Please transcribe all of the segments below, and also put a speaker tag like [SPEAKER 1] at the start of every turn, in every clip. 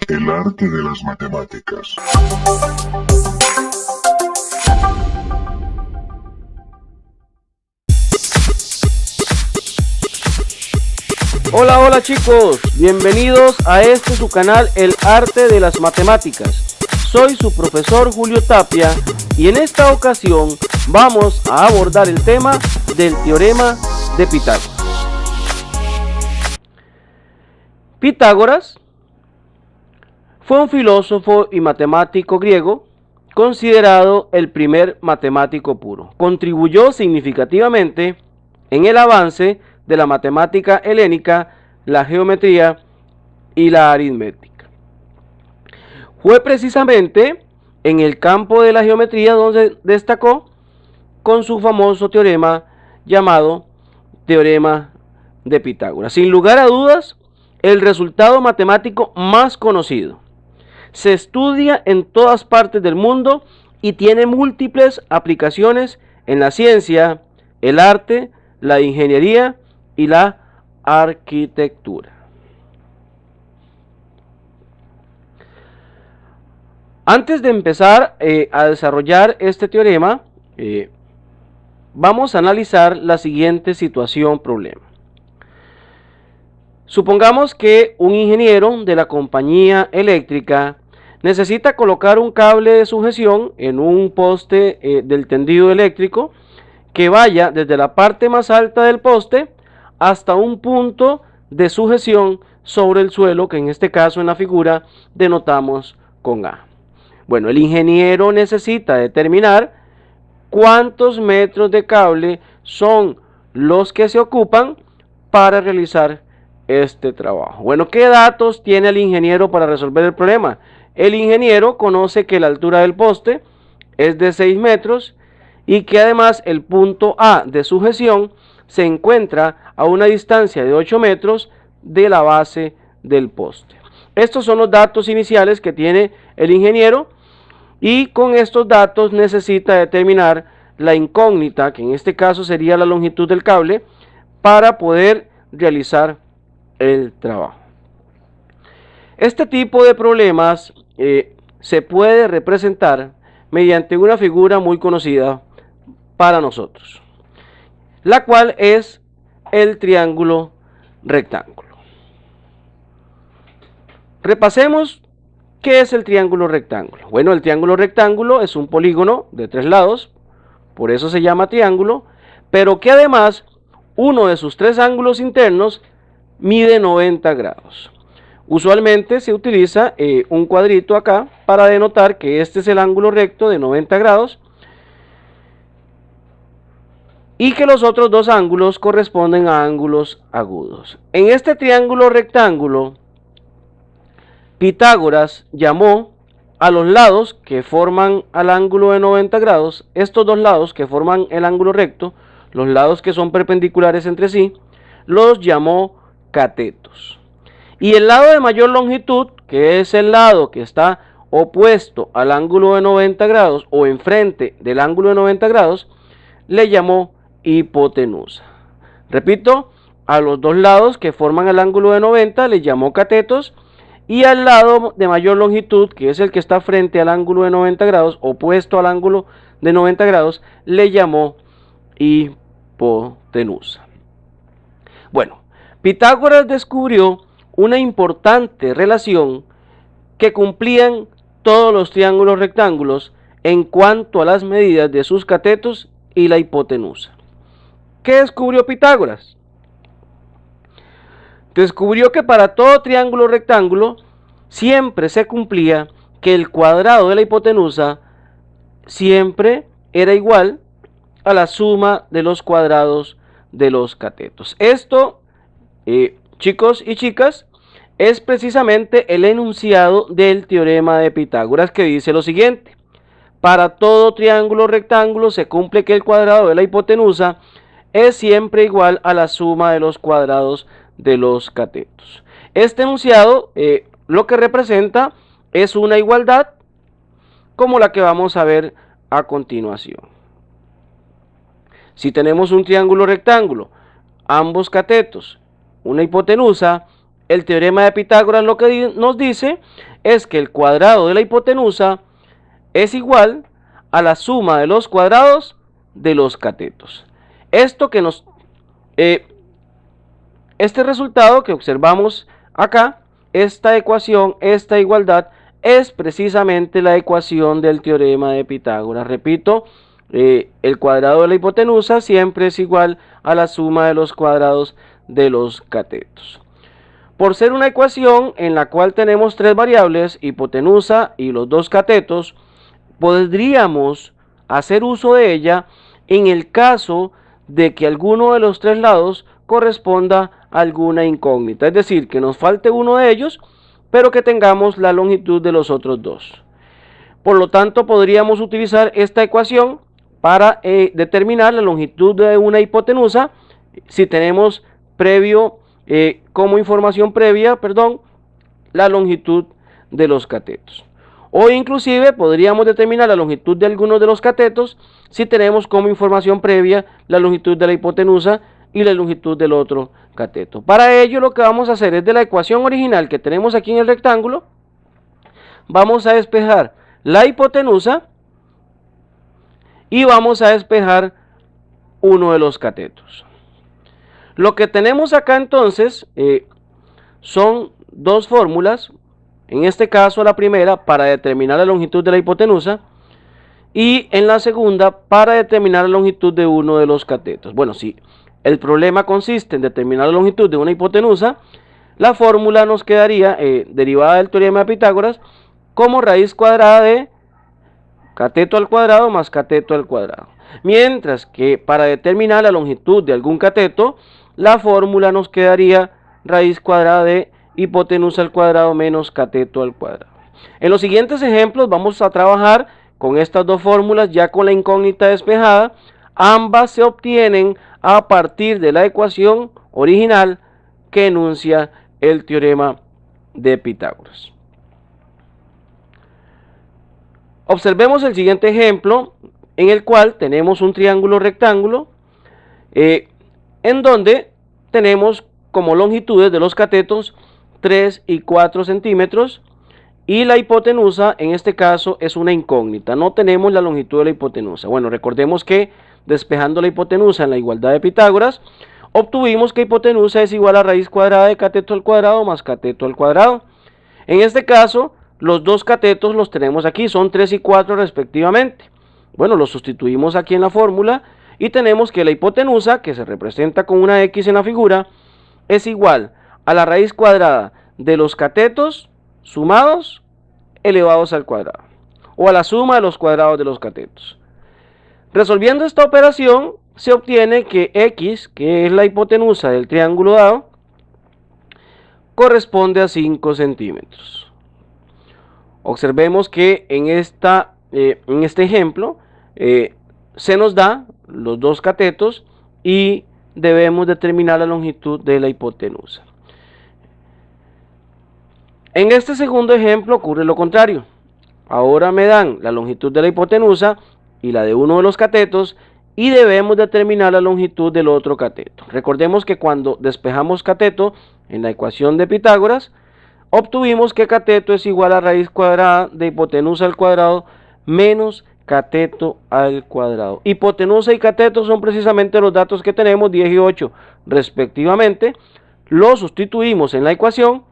[SPEAKER 1] El arte de las matemáticas.
[SPEAKER 2] Hola chicos, bienvenidos a su canal El Arte de las Matemáticas. Soy su profesor Julio Tapia y en esta ocasión vamos a abordar el tema del teorema de Pitágoras. Pitágoras fue un filósofo y matemático griego considerado el primer matemático puro. Contribuyó significativamente en el avance de la matemática helénica, la geometría y la aritmética. Fue precisamente en el campo de la geometría donde destacó con su famoso teorema llamado teorema de Pitágoras. Sin lugar a dudas, el resultado matemático más conocido. Se estudia en todas partes del mundo y tiene múltiples aplicaciones en la ciencia, el arte, la ingeniería y la arquitectura. Antes de empezar a desarrollar este teorema, vamos a analizar la siguiente situación-problema. Supongamos que un ingeniero de la compañía eléctrica necesita colocar un cable de sujeción en un poste del tendido eléctrico que vaya desde la parte más alta del poste hasta un punto de sujeción sobre el suelo, que en este caso en la figura denotamos con A. Bueno, el ingeniero necesita determinar cuántos metros de cable son los que se ocupan para realizar este trabajo. Bueno, ¿qué datos tiene el ingeniero para resolver el problema? El ingeniero conoce que la altura del poste es de 6 metros y que además el punto A de sujeción se encuentra a una distancia de 8 metros de la base del poste. Estos son los datos iniciales que tiene el ingeniero y con estos datos necesita determinar la incógnita, que en este caso sería la longitud del cable, para poder realizar el trabajo. Este tipo de problemas se puede representar mediante una figura muy conocida para nosotros, la cual es el triángulo rectángulo. Repasemos qué es el triángulo rectángulo. Bueno, el triángulo rectángulo es un polígono de 3 lados, por eso se llama triángulo, pero que además uno de sus 3 ángulos internos mide 90 grados. Usualmente se utiliza un cuadrito acá para denotar que este es el ángulo recto de 90 grados y que los otros 2 ángulos corresponden a ángulos agudos. En este triángulo rectángulo, Pitágoras llamó a los lados que forman al ángulo de 90 grados, estos 2 lados que forman el ángulo recto, los lados que son perpendiculares entre sí, los llamó catetos. Y el lado de mayor longitud, que es el lado que está opuesto al ángulo de 90 grados o enfrente del ángulo de 90 grados, le llamó hipotenusa. Repito, a los 2 lados que forman el ángulo de 90 le llamó catetos y al lado de mayor longitud, que es el que está frente al ángulo de 90 grados, opuesto al ángulo de 90 grados, le llamó hipotenusa. Bueno, Pitágoras descubrió una importante relación que cumplían todos los triángulos rectángulos en cuanto a las medidas de sus catetos y la hipotenusa. ¿Qué descubrió Pitágoras? Descubrió que para todo triángulo rectángulo siempre se cumplía que el cuadrado de la hipotenusa siempre era igual a la suma de los cuadrados de los catetos. Esto, chicos y chicas, es precisamente el enunciado del teorema de Pitágoras, que dice lo siguiente: para todo triángulo rectángulo se cumple que el cuadrado de la hipotenusa es siempre igual a la suma de los cuadrados de los catetos. Este enunciado lo que representa es una igualdad como la que vamos a ver a continuación. Si tenemos un triángulo rectángulo, ambos catetos, una hipotenusa, el teorema de Pitágoras lo que nos dice es que el cuadrado de la hipotenusa es igual a la suma de los cuadrados de los catetos. Este resultado que observamos acá, esta ecuación, esta igualdad, es precisamente la ecuación del teorema de Pitágoras. Repito, el cuadrado de la hipotenusa siempre es igual a la suma de los cuadrados de los catetos. Por ser una ecuación en la cual tenemos tres variables, hipotenusa y los dos catetos, podríamos hacer uso de ella en el caso de que alguno de los tres lados corresponda a alguna incógnita, es decir, que nos falte uno de ellos, pero que tengamos la longitud de los otros dos. Por lo tanto, podríamos utilizar esta ecuación para determinar la longitud de una hipotenusa si tenemos como información previa, la longitud de los catetos. O inclusive podríamos determinar la longitud de algunos de los catetos si tenemos como información previa la longitud de la hipotenusa y la longitud del otro cateto. Para ello lo que vamos a hacer es de la ecuación original que tenemos aquí en el rectángulo, vamos a despejar la hipotenusa y vamos a despejar uno de los catetos. Lo que tenemos acá entonces son dos fórmulas, en este caso la primera para determinar la longitud de la hipotenusa y en la segunda para determinar la longitud de uno de los catetos. Bueno, si el problema consiste en determinar la longitud de una hipotenusa, la fórmula nos quedaría derivada del teorema de Pitágoras como raíz cuadrada de cateto al cuadrado más cateto al cuadrado. Mientras que para determinar la longitud de algún cateto, la fórmula nos quedaría raíz cuadrada de hipotenusa al cuadrado menos cateto al cuadrado. En los siguientes ejemplos vamos a trabajar con estas dos fórmulas ya con la incógnita despejada. Ambas se obtienen a partir de la ecuación original que enuncia el teorema de Pitágoras. Observemos el siguiente ejemplo en el cual tenemos un triángulo rectángulo en donde tenemos como longitudes de los catetos 3 y 4 centímetros y la hipotenusa en este caso es una incógnita, no tenemos la longitud de la hipotenusa. Bueno, recordemos que despejando la hipotenusa en la igualdad de Pitágoras obtuvimos que hipotenusa es igual a raíz cuadrada de cateto al cuadrado más cateto al cuadrado. En este caso los dos catetos los tenemos aquí, son 3 y 4 respectivamente. Bueno, los sustituimos aquí en la fórmula y tenemos que la hipotenusa, que se representa con una X en la figura, es igual a la raíz cuadrada de los catetos sumados elevados al cuadrado, o a la suma de los cuadrados de los catetos. Resolviendo esta operación, se obtiene que X, que es la hipotenusa del triángulo dado, corresponde a 5 centímetros. Observemos que en este ejemplo se nos da los dos catetos y debemos determinar la longitud de la hipotenusa. En este segundo ejemplo ocurre lo contrario. Ahora me dan la longitud de la hipotenusa y la de uno de los catetos y debemos determinar la longitud del otro cateto. Recordemos que cuando despejamos cateto en la ecuación de Pitágoras, obtuvimos que cateto es igual a raíz cuadrada de hipotenusa al cuadrado menos cateto al cuadrado. Hipotenusa y cateto son precisamente los datos que tenemos, 10 y 8 respectivamente. Los sustituimos en la ecuación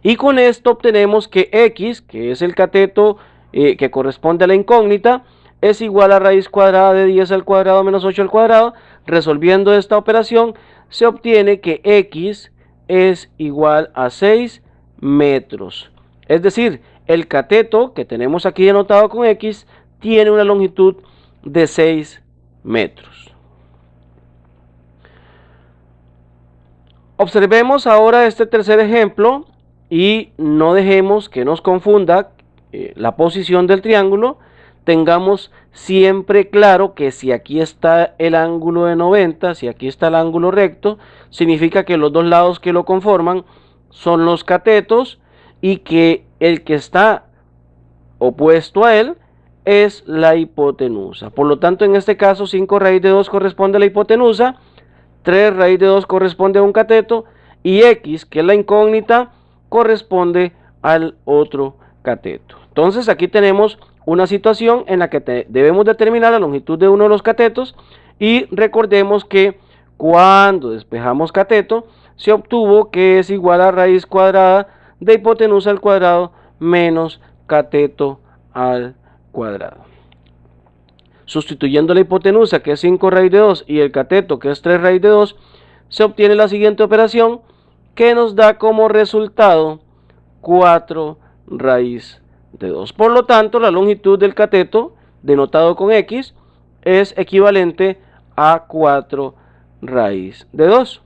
[SPEAKER 2] y con esto obtenemos que X, que es el cateto que corresponde a la incógnita, es igual a raíz cuadrada de 10 al cuadrado menos 8 al cuadrado. Resolviendo esta operación se obtiene que X es igual a 6 metros. Es decir, el cateto que tenemos aquí anotado con X tiene una longitud de 6 metros. Observemos ahora este tercer ejemplo y no dejemos que nos confunda la posición del triángulo. Tengamos siempre claro que si aquí está el ángulo de 90, si aquí está el ángulo recto, significa que los dos lados que lo conforman son los catetos y que el que está opuesto a él es la hipotenusa. Por lo tanto, en este caso 5 raíz de 2 corresponde a la hipotenusa, 3 raíz de 2 corresponde a un cateto y X, que es la incógnita, corresponde al otro cateto. Entonces aquí tenemos una situación en la que debemos determinar la longitud de uno de los catetos, y recordemos que cuando despejamos cateto se obtuvo que es igual a raíz cuadrada de hipotenusa al cuadrado menos cateto al cuadrado. Sustituyendo la hipotenusa, que es 5 raíz de 2, y el cateto, que es 3 raíz de 2, se obtiene la siguiente operación, que nos da como resultado 4 raíz de 2. Por lo tanto, la longitud del cateto, denotado con X, es equivalente a 4 raíz de 2.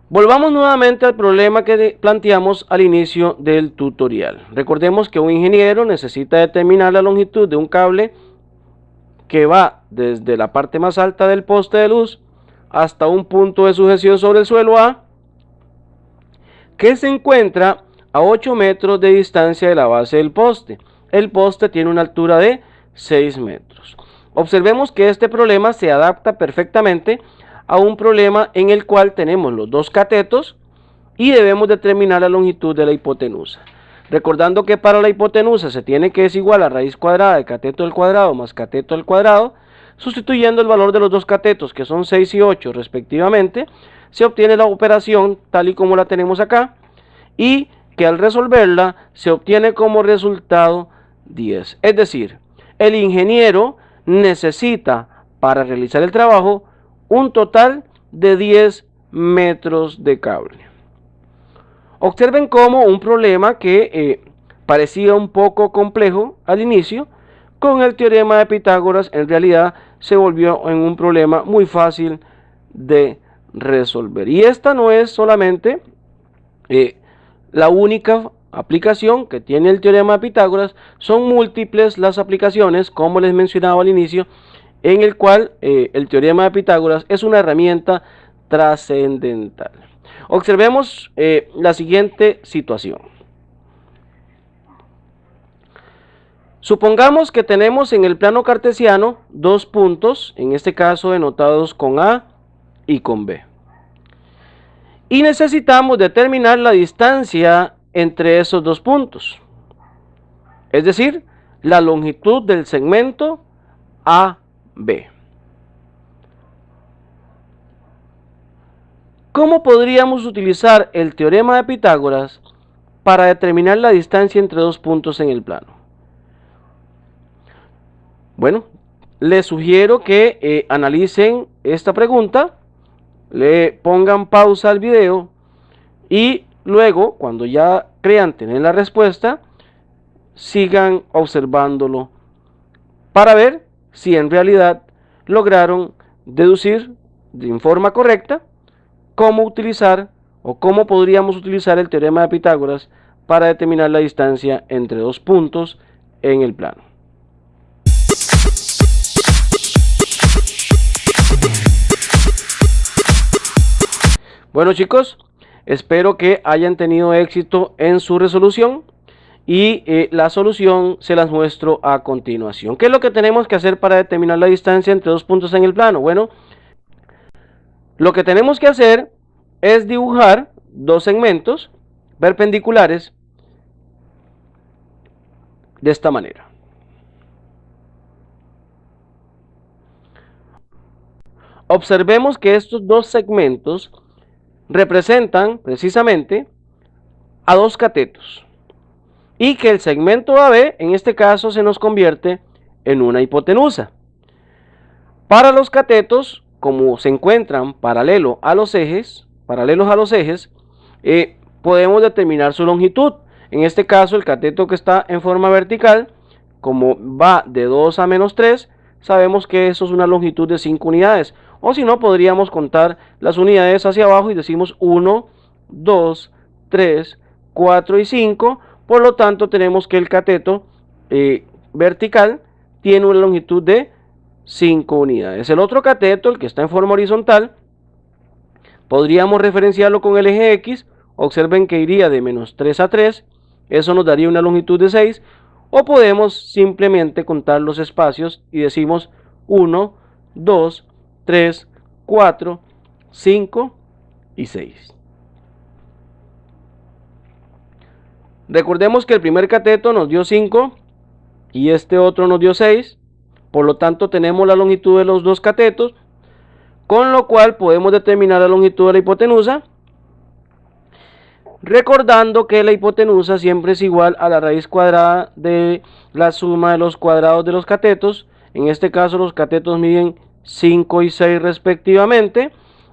[SPEAKER 2] Volvamos nuevamente al problema que planteamos al inicio del tutorial. Recordemos que un ingeniero necesita determinar la longitud de un cable que va desde la parte más alta del poste de luz hasta un punto de sujeción sobre el suelo A, que se encuentra a 8 metros de distancia de la base del poste. El poste tiene una altura de 6 metros. Observemos que este problema se adapta perfectamente a un problema en el cual tenemos los dos catetos y debemos determinar la longitud de la hipotenusa. Recordando que para la hipotenusa se tiene que es igual a raíz cuadrada de cateto al cuadrado más cateto al cuadrado, sustituyendo el valor de los dos catetos, que son 6 y 8 respectivamente, se obtiene la operación tal y como la tenemos acá, y que al resolverla se obtiene como resultado 10. Es decir, el ingeniero necesita para realizar el trabajo un total de 10 metros de cable. Observen cómo un problema que parecía un poco complejo al inicio, con el teorema de Pitágoras en realidad se volvió en un problema muy fácil de resolver. Y esta no es solamente la única aplicación que tiene el teorema de Pitágoras, son múltiples las aplicaciones, como les mencionaba al inicio, en el cual el teorema de Pitágoras es una herramienta trascendental. Observemos la siguiente situación. Supongamos que tenemos en el plano cartesiano dos puntos, en este caso denotados con A y con B. Y necesitamos determinar la distancia entre esos dos puntos, es decir, la longitud del segmento AB. ¿Cómo podríamos utilizar el teorema de Pitágoras para determinar la distancia entre dos puntos en el plano? Bueno, les sugiero que analicen esta pregunta, le pongan pausa al video y luego, cuando ya crean tener la respuesta, sigan observándolo para ver si en realidad lograron deducir de forma correcta cómo utilizar o cómo podríamos utilizar el teorema de Pitágoras para determinar la distancia entre dos puntos en el plano. Bueno, chicos, espero que hayan tenido éxito en su resolución y la solución se las muestro a continuación. ¿Qué es lo que tenemos que hacer para determinar la distancia entre dos puntos en el plano? Bueno, lo que tenemos que hacer es dibujar dos segmentos perpendiculares de esta manera. Observemos que estos dos segmentos representan precisamente a dos catetos y que el segmento AB en este caso se nos convierte en una hipotenusa. Para los catetos, como se encuentran paralelos a los ejes, podemos determinar su longitud. En este caso el cateto que está en forma vertical, como va de 2 a menos 3, sabemos que eso es una longitud de 5 unidades. O si no, podríamos contar las unidades hacia abajo y decimos 1, 2, 3, 4 y 5. Por lo tanto, tenemos que el cateto vertical tiene una longitud de 5 unidades. El otro cateto, el que está en forma horizontal, podríamos referenciarlo con el eje X. Observen que iría de menos 3 a 3. Eso nos daría una longitud de 6. O podemos simplemente contar los espacios y decimos 1, 2, 3, 4 5 y 6. Recordemos que el primer cateto nos dio 5 y este otro nos dio 6. Por lo tanto tenemos la longitud de los dos catetos, con lo cual podemos determinar la longitud de la hipotenusa, recordando que la hipotenusa siempre es igual a la raíz cuadrada de la suma de los cuadrados de los catetos. En este caso los catetos miden 5 y 6 respectivamente,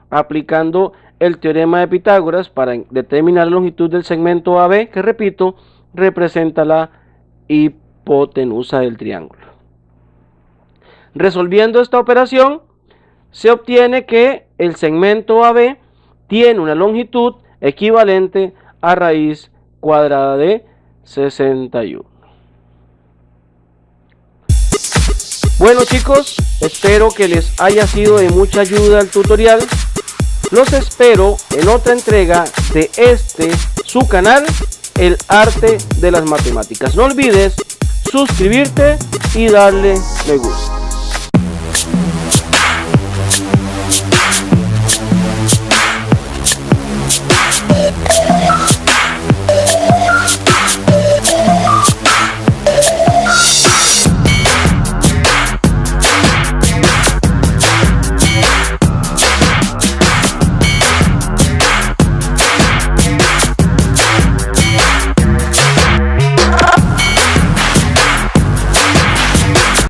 [SPEAKER 2] aplicando el teorema de Pitágoras para determinar la longitud del segmento AB, que repito, representa la hipotenusa del triángulo. Resolviendo esta operación, se obtiene que el segmento AB tiene una longitud equivalente a raíz cuadrada de 61. Bueno chicos, espero que les haya sido de mucha ayuda el tutorial. Los espero en otra entrega de su canal, El Arte de las Matemáticas. No olvides suscribirte y darle me gusta.